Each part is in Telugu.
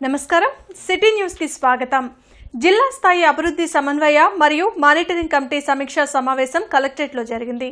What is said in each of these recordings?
నమస్కారం సిటీ న్యూస్ కి స్వాగతం. జిల్లా స్థాయి అభివృద్ధి సమన్వయ మరియు మానిటరింగ్ కమిటీ సమీక్షా సమావేశం కలెక్టరేట్ లో జరిగింది.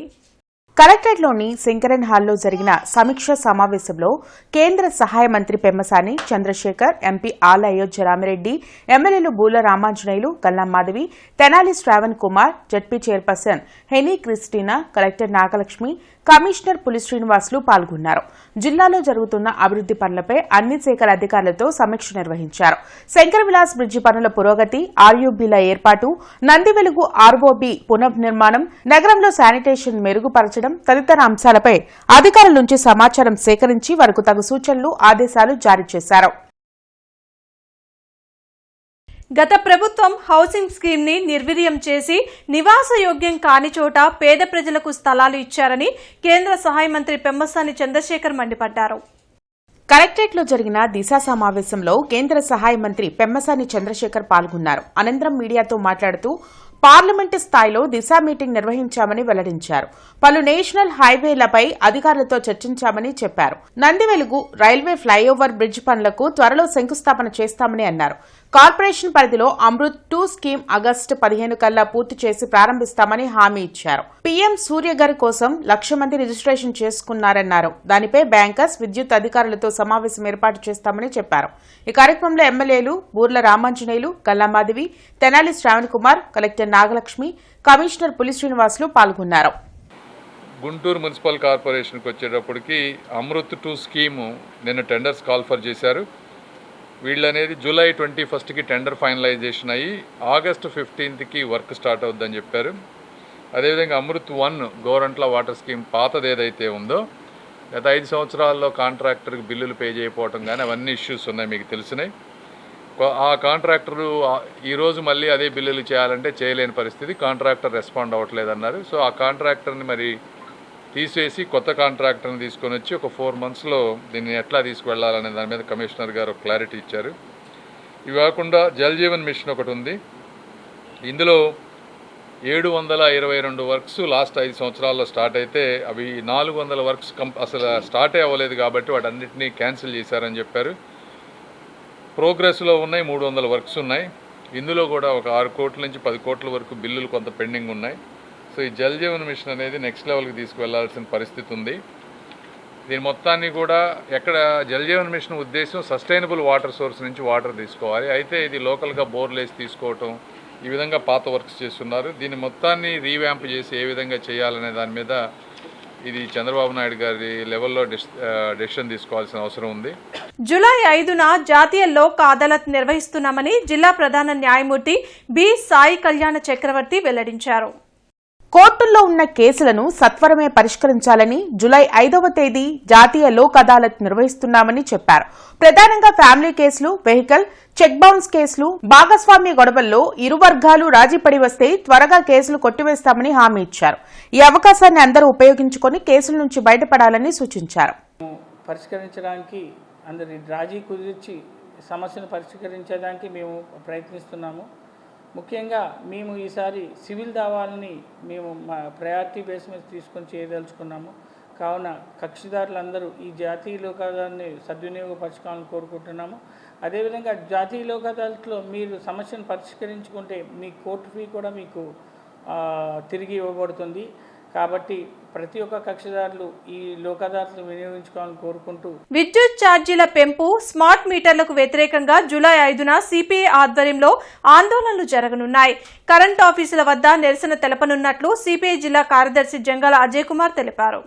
కలెక్టరేట్లోని శంకరన్ హాల్లో జరిగిన సమీక్ష సమావేశంలో కేంద్ర సహాయ మంత్రి పెమ్మసాని చంద్రశేఖర్, ఎంపీ ఆళ్ల అయోధ్య రామిరెడ్డి, ఎమ్మెల్యేలు Boola Ramanjaneyulu, Galla Madhavi, Tenali Sravan Kumar, ZP chairperson Heni Christina, collector Nagalakshmi, commissioner Puli Srinivasulu పాల్గొన్నారు. జిల్లాలో జరుగుతున్న అభివృద్ది పనులపై అన్ని శాఖల అధికారులతో సమీక్ష నిర్వహించారు. శంకర్ విలాస్ బ్రిడ్జి పనుల పురోగతి, ఆర్యూబీల ఏర్పాటు, నంది వెలుగు ఆర్ఓబీ పునర్నిర్మాణం, నగరంలో శానిటేషన్ మెరుగుపరచడం తదితర అంశాలపై అధికారుల నుంచి సమాచారం సేకరించి వారికి తగు సూచనలు, ఆదేశాలు జారీ చేశారు. గత ప్రభుత్వం హౌసింగ్ స్కీమ్ ని నిర్వీర్యం చేసి నివాసయోగ్యం కాని చోట పేద ప్రజలకు స్థలాలు ఇచ్చారని కేంద్ర సహాయ మంత్రి పెమ్మసాని చంద్రశేఖర్ మండిపడ్డారు. కలెక్టరేట్లో జరిగిన దిశ సమావేశంలో కేంద్ర సహాయ మంత్రి పెమ్మసాని చంద్రశేఖర్ పాల్గొన్నారు. అనంతరం మీడియాతో మాట్లాడుతూ పార్లమెంటు స్థాయిలో దిశ మీటింగ్ నిర్వహించామని వెల్లడించారు. పలు నేషనల్ హైవేలపై అధికారులతో చర్చించామని చెప్పారు. నంది వెలుగు రైల్వే ఫ్లైఓవర్ బ్రిడ్జ్ పనులకు త్వరలో శంకుస్థాపన చేస్తామని అన్నారు. కార్పొరేషన్ పరిధిలో అమృత్ 2 స్కీమ్ ఆగస్టు 15 కల్లా పూర్తి చేసి ప్రారంభిస్తామని హామీ ఇచ్చారు. పీఎం సూర్యఘర్ కోసం 1,00,000 మంది రిజిస్ట్రేషన్ చేసుకున్నారన్నారు. దానిపై బ్యాంకర్స్, విద్యుత్ అధికారులతో సమావేశం ఏర్పాటు చేస్తామని చెప్పారు. ఈ కార్యక్రమంలో ఎమ్మెల్యేలు బూర్ల రామాంజనేయులు, గల్లా మాధవి, తెనాలి శ్రావణ్ కుమార్, కలెక్టర్ నాగలక్ష్మి, కమిషనర్ పులి శ్రీనివాసులు పాల్గొన్నారు. గుంటూరు మున్సిపల్ కార్పొరేషన్కి వచ్చేటప్పటికి అమృత్ 2 స్కీము నిన్న టెండర్స్ కాల్ఫర్ చేశారు. వీళ్ళనేది జూలై 21కి టెండర్ ఫైనలైజేషన్ అయ్యి ఆగస్టు 15కి వర్క్ స్టార్ట్ అవుద్దని చెప్పారు. అదేవిధంగా అమృత్ 1 గోరంట్ల వాటర్ స్కీమ్ పాతది ఏదైతే ఉందో గత 5 సంవత్సరాల్లో కాంట్రాక్టర్కి బిల్లులు పే చేయకపోవటం కానీ అవన్నీ ఇష్యూస్ ఉన్నాయి, మీకు తెలిసినాయి. ఆ కాంట్రాక్టరు ఈరోజు మళ్ళీ అదే బిల్లులు చేయాలంటే చేయలేని పరిస్థితి, కాంట్రాక్టర్ రెస్పాండ్ అవ్వట్లేదన్నారు. సో ఆ కాంట్రాక్టర్ని మరి తీసేసి కొత్త కాంట్రాక్టర్ని తీసుకొని వచ్చి ఒక 4 మంత్స్లో దీన్ని ఎట్లా తీసుకువెళ్ళాలనే దాని మీద కమిషనర్ గారు క్లారిటీ ఇచ్చారు. ఇవి కాకుండా జల్ జీవన్ మిషన్ ఒకటి ఉంది. ఇందులో 722 వర్క్స్ లాస్ట్ 5 సంవత్సరాల్లో స్టార్ట్ అయితే అవి 400 వర్క్స్ అసలు స్టార్టే అవ్వలేదు కాబట్టి వాటన్నిటినీ క్యాన్సిల్ చేశారని చెప్పారు. ప్రోగ్రెస్లో ఉన్నాయి 300 వర్క్స్ ఉన్నాయి. ఇందులో కూడా ఒక 6 కోట్ల నుంచి 10 కోట్ల వరకు బిల్లులు కొంత పెండింగ్ ఉన్నాయి. సో ఈ జల్ జీవన్ మిషన్ అనేది నెక్స్ట్ లెవెల్కి తీసుకువెళ్లాల్సిన పరిస్థితి ఉంది. దీని మొత్తాన్ని కూడా ఎక్కడ జల్ జీవన్ మిషన్ ఉద్దేశం సస్టైనబుల్ వాటర్ సోర్స్ నుంచి వాటర్ తీసుకోవాలి. అయితే ఇది లోకల్గా బోర్లు వేసి తీసుకోవటం, ఈ విధంగా పాత వర్క్స్ చేస్తున్నారు. దీన్ని మొత్తాన్ని రీవ్యాంప్ చేసి ఏ విధంగా చేయాలనే దాని మీద ఇది చంద్రబాబు నాయుడు గారి లెవెల్లో డెసిషన్ తీసుకోవాల్సిన అవసరం ఉంది. జూలై 5న జాతీయ లోక్ అదాలత్ నిర్వహిస్తున్నామని జిల్లా ప్రధాన న్యాయమూర్తి బి సాయి కళ్యాణ చక్రవర్తి వెల్లడించారు. కోర్టుల్లో ఉన్న కేసులను సత్వరమే పరిష్కరించాలని జూలై 5వ తేదీ జాతీయ లోక్ అదాలత్ నిర్వహిస్తున్నామని చెప్పారు. ప్రధానంగా ఫ్యామిలీ కేసులు, వెహికల్ చెక్ బౌన్స్ కేసులు, భాగస్వామ్య గొడవల్లో ఇరు వర్గాలు రాజీపడి వస్తే త్వరగా కేసులు కొట్టివేస్తామని హామీ ఇచ్చారు. ఈ అవకాశాన్ని అందరూ ఉపయోగించుకొని కేసుల నుంచి బయటపడాలని సూచించారు. పరిష్కరించడానికి అందరి రాజీ కుదిర్చి సమస్యను పరిష్కరించడానికి మేము ప్రయత్నిస్తున్నాము. ముఖ్యంగా మేము ఈసారి సివిల్ దావాలని మేము మా ప్రయారిటీ బేస్ మీద తీసుకొని చేయదలుచుకున్నాము. కావున కక్షిదారులందరూ ఈ జాతీయ లోక్ అదాలత్ని సద్వినియోగపరచుకోవాలని కోరుకుంటున్నాము. అదేవిధంగా జాతీయ లోక్ అదాలత్లో మీరు సమస్యను పరిష్కరించుకుంటే మీ కోర్టు ఫీ కూడా మీకు తిరిగి ఇవ్వబడుతుంది. కాబట్టి ప్రతి ఒక్క కక్షిదారులు ఈ లోక్ అదాలత్ను వినియోగించుకోవాలని కోరుకుంటూ విద్యుత్ ఛార్జీల పెంపు, స్మార్ట్ మీటర్లకు వ్యతిరేకంగా జూలై 5న సిపిఐ ఆధ్వర్యంలో ఆందోళనలు జరగనున్నాయి. కరెంట్ ఆఫీసుల వద్ద నిరసన తెలపనున్నట్లు సిపిఐ జిల్లా కార్యదర్శి జంగాల అజయ్ కుమార్ తెలిపారు.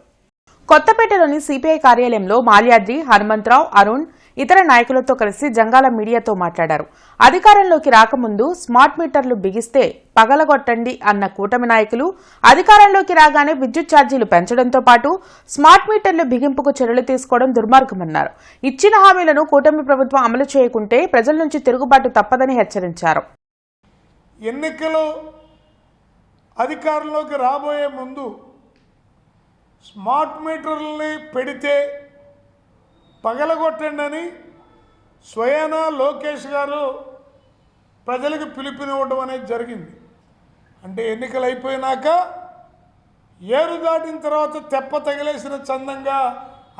కొత్తపేటలోని సిపిఐ కార్యాలయంలో మాల్యాద్రి, హనుమంతరావు, అరుణ్ ఇతర నాయకులతో కలిసి జంగాల మీడియాతో మాట్లాడారు. అధికారంలోకి రాకముందు స్మార్ట్ మీటర్లు బిగిస్తే పగలగొట్టండి అన్న కూటమి నాయకులు అధికారంలోకి రాగానే విద్యుత్ ఛార్జీలు పెంచడంతో పాటు స్మార్ట్ మీటర్లు బిగింపుకు చర్యలు తీసుకోవడం దుర్మార్గమన్నారు. ఇచ్చిన హామీలను కూటమి ప్రభుత్వం అమలు చేయకుంటే ప్రజల నుంచి తిరుగుబాటు తప్పదని హెచ్చరించారు. ఎన్నికలు అధికారంలోకి రాబోయే ముందు స్మార్ట్ మీటర్లని పెడితే పగలగొట్టండి అని స్వయానా లోకేష్ గారు ప్రజలకు పిలుపునివ్వడం అనేది జరిగింది. అంటే ఎన్నికలు అయిపోయినాక ఏరు దాటిన తర్వాత తెప్ప తగిలేసిన చందంగా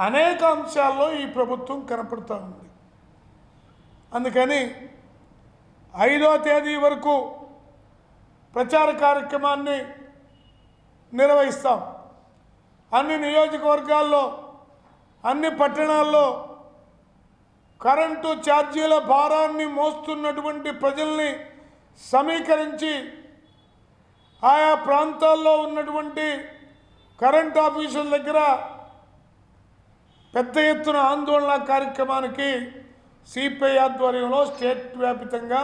అనేక అంశాల్లో ఈ ప్రభుత్వం కనపడుతూ ఉంది. అందుకని 5వ తేదీ వరకు ప్రచార కార్యక్రమాన్ని నిర్వహిస్తాం. అన్ని నియోజకవర్గాల్లో, అన్ని పట్టణాల్లో కరెంటు ఛార్జీల భారాన్ని మోస్తున్నటువంటి ప్రజల్ని సమీకరించి ఆయా ప్రాంతాల్లో ఉన్నటువంటి కరెంట్ ఆఫీసుల దగ్గర పెద్ద ఎత్తున ఆందోళన కార్యక్రమానికి సిపిఐ ఆధ్వర్యంలో స్టేట్ వ్యాప్తంగా,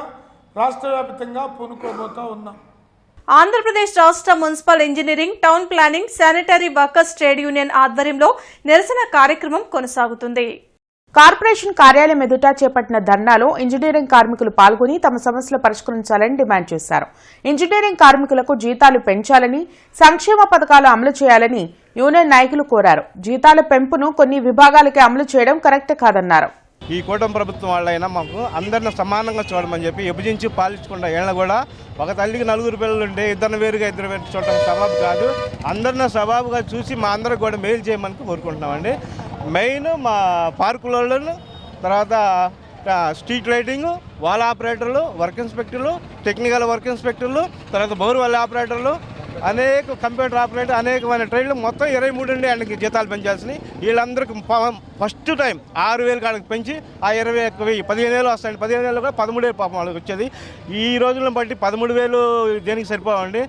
రాష్ట్ర వ్యాప్తంగా పూనుకోబోతా ఉన్నాం. ఆంధ్రప్రదేశ్ రాష్ట్ర municipal engineering, town planning, sanitary workers trade union ఆధ్వర్యంలో నిరసన కార్యక్రమం కొనసాగుతుంది. కార్పొరేషన్ కార్యాలయం ఎదుట చేపట్టిన ధర్నాలో ఇంజనీరింగ్ కార్మికులు పాల్గొని తమ సమస్యలు పరిష్కరించాలని డిమాండ్ చేశారు. ఇంజనీరింగ్ కార్మికులకు జీతాలు పెంచాలని, సంక్షేమ పథకాలు అమలు చేయాలని యూనియన్ నాయకులు కోరారు. జీతాల పెంపును కొన్ని విభాగాలకే అమలు చేయడం కరెక్ట్ కాదన్నారు. ఈ కూటమి ప్రభుత్వం వాళ్ళైనా మాకు అందరిని సమానంగా చూడమని చెప్పి విభజించి పాలించకుండా ఏళ్ళ కూడా ఒక తల్లికి 4 పిల్లలు ఉంటే ఇద్దరిని వేరుగా చూడటం సవాబు కాదు. అందరిని సవాబుగా చూసి మా అందరికి కూడా మేలు చేయమని కోరుకుంటున్నామండి. మెయిన్ మా పార్కులను, తర్వాత స్ట్రీట్ లైటింగ్, వాల్ ఆపరేటర్లు, వర్క్ ఇన్స్పెక్టర్లు, టెక్నికల్ వర్క్ ఇన్స్పెక్టర్లు, తర్వాత బోర్వెల్ ఆపరేటర్లు, అనేక కంప్యూటర్ ఆపరేటర్, అనేకమైన ట్రైన్లు మొత్తం 23 నుండి ఆయనకి జీతాలు పెంచాల్సినవి. వీళ్ళందరికీ ఫస్ట్ టైం 6,000 కాడికి పెంచి ఆ 21,000 15,000 వస్తాయండి. 15,000 కూడా 13,000 పాపం వాళ్ళకి వచ్చేది. ఈ రోజులను బట్టి 13,000 దేనికి సరిపోవండి.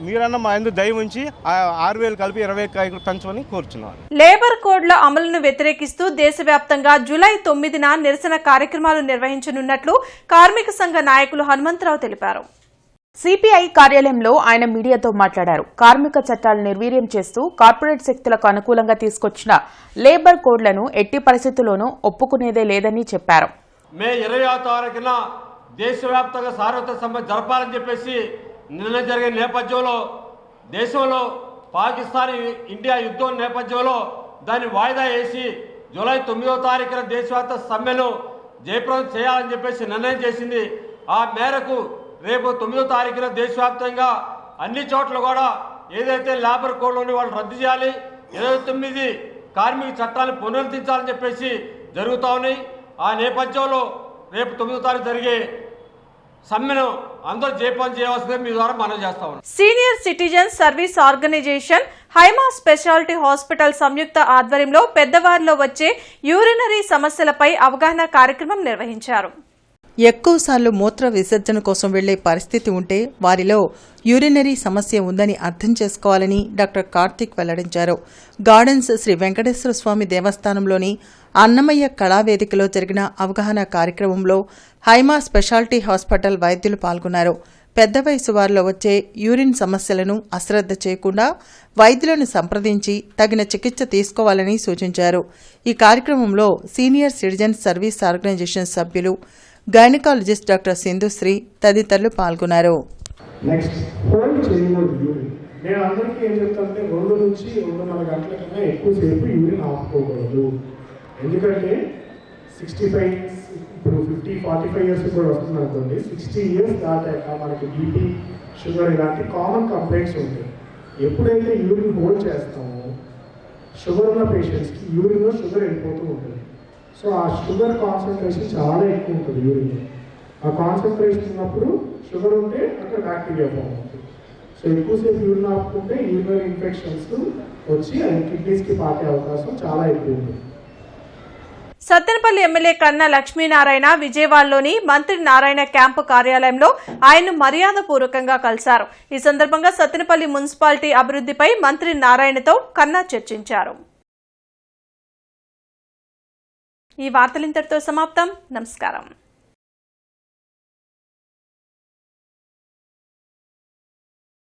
మీరన్నా మా ఎందుకు దయ ఉంచి 6,000 కలిపి 20,000 పెంచమని కోరుచున్నాను. లేబర్ కోడ్ల అమలును వ్యతిరేకిస్తూ దేశవ్యాప్తంగా జూలై 9న నిరసన కార్యక్రమాలు నిర్వహించనున్నట్లు కార్మిక సంఘ నాయకులు హనుమంతరావు తెలిపారు. సిపిఐ కార్యాలయంలో ఆయన మీడియాతో మాట్లాడారు. కార్మిక చట్టాలు నిర్వీర్యం చేస్తూ కార్పొరేట్ శక్తులకు అనుకూలంగా తీసుకొచ్చిన లేబర్ కోడ్లను ఎట్టి పరిస్థితుల్లోనూ ఒప్పుకునేదే లేదని చెప్పారు. మే 20వ తారీఖున దేశవ్యాప్తంగా సార్వత్రిక సమ్మె జరపాలని చెప్పేసి నిర్ణయం జరిగిన నేపథ్యంలో, దేశంలో పాకిస్తాన్ ఇండియా యుద్ధం నేపథ్యంలో దాన్ని వాయిదా వేసి జూలై 9వ తారీఖున దేశవ్యాప్త సమ్మెను జయప్రదం చేయాలని చెప్పేసి నిర్ణయం చేసింది. ఆ మేరకు రేపు 9వ తారీఖున దేశవ్యాప్తంగా అన్ని చోట్ల కూడా ఏదైతే లేబర్ కోడ్లోని వాళ్ళు రద్దు చేయాలి, 29 కార్మిక చట్టాలను పునరుద్ధరించాలని చెప్పేసి జరుగుతూ ఉన్నాయి. ఆ నేపథ్యంలో రేపు 9వ తారీఖు జరిగే సమ్మెను అందరూ జయప్రదం చేయవలసిందే మీ ద్వారా మనవి చేస్తా ఉన్నాం. Senior citizens service organisation, Haima speciality hospital సంయుక్త ఆధ్వర్యంలో పెద్దవారిలో వచ్చే యూరినరీ సమస్యలపై అవగాహన కార్యక్రమం నిర్వహించారు. ఎక్కువసార్లు మూత్ర విసర్జన కోసం వెళ్లే పరిస్థితి ఉంటే వారిలో యూరినరీ సమస్య ఉందని అర్థం చేసుకోవాలని డాక్టర్ కార్తిక్ వెల్లడించారు. గార్డెన్స్ శ్రీ వెంకటేశ్వర స్వామి దేవస్థానంలోని అన్నమయ్య కళావేదికలో జరిగిన అవగాహన కార్యక్రమంలో హైమా స్పెషాలిటీ హాస్పిటల్ వైద్యులు పాల్గొన్నారు. పెద్ద వయసు వారిలో వచ్చే యూరిన్ సమస్యలను అశ్రద్ధ చేయకుండా వైద్యులను సంప్రదించి తగిన చికిత్స తీసుకోవాలని సూచించారు. ఈ కార్యక్రమంలో సీనియర్ సిటిజన్స్ సర్వీస్ ఆర్గనైజేషన్ సభ్యులు, గైనకాలజిస్ట్ డాక్టర్ సింధుశ్రీ తదితరులు పాల్గొన్నారు. నెక్స్ట్ హోల్డ్ చేయకూడదు యూరిన్. నేను అందరికీ ఏం చెప్తానంటే 2 నుంచి 2.5 గంటల కన్నా ఎక్కువసేపు యూరిన్ ఆపుకోకూడదు. ఎందుకంటే 65 ఇప్పుడు 50-45 ఇయర్స్ కూడా వస్తుంది అనుకోండి, 60 ఇయర్స్ దాటాక మనకి బీపీ, షుగర్ ఇలాంటి కామన్ కంప్లైంట్స్ ఉంటాయి. ఎప్పుడైతే యూరిన్ హోల్డ్ చేస్తామో షుగర్ ఉన్న పేషెంట్స్కి యూరిన్లో షుగర్ వెళ్ళిపోతూ ఉంటుంది. సో ఆ షుగర్ కాన్సన్ట్రేషన్ చాలా ఎక్కువ ఉంటుంది యూరిన్లో. ఆ కాన్సన్ట్రేషన్ ఉన్నప్పుడు షుగర్ ఉంటే అక్కడ బ్యాక్టీరియా ఫామ్ అవుతుంది. సో ఎక్కువసేపు యూరిన్ ఆపుకుంటే యూరినరీ ఇన్ఫెక్షన్స్ వచ్చి అది కిడ్నీస్కి పాకే అవకాశం చాలా ఎక్కువ ఉంది. సత్తెనపల్లి ఎమ్మెల్యే కన్నా లక్ష్మీనారాయణ విజయవాడలోని మంత్రి నారాయణ క్యాంపు కార్యాలయంలో ఆయన్ను మర్యాదపూర్వకంగా కలిశారు. ఈ సందర్భంగా సత్తెనపల్లి మున్సిపాలిటీ అభివృద్ధిపై మంత్రి నారాయణతో కన్నా చర్చించారు. ఈ వార్తలు ఇంతటితో సమాప్తం. నమస్కారం.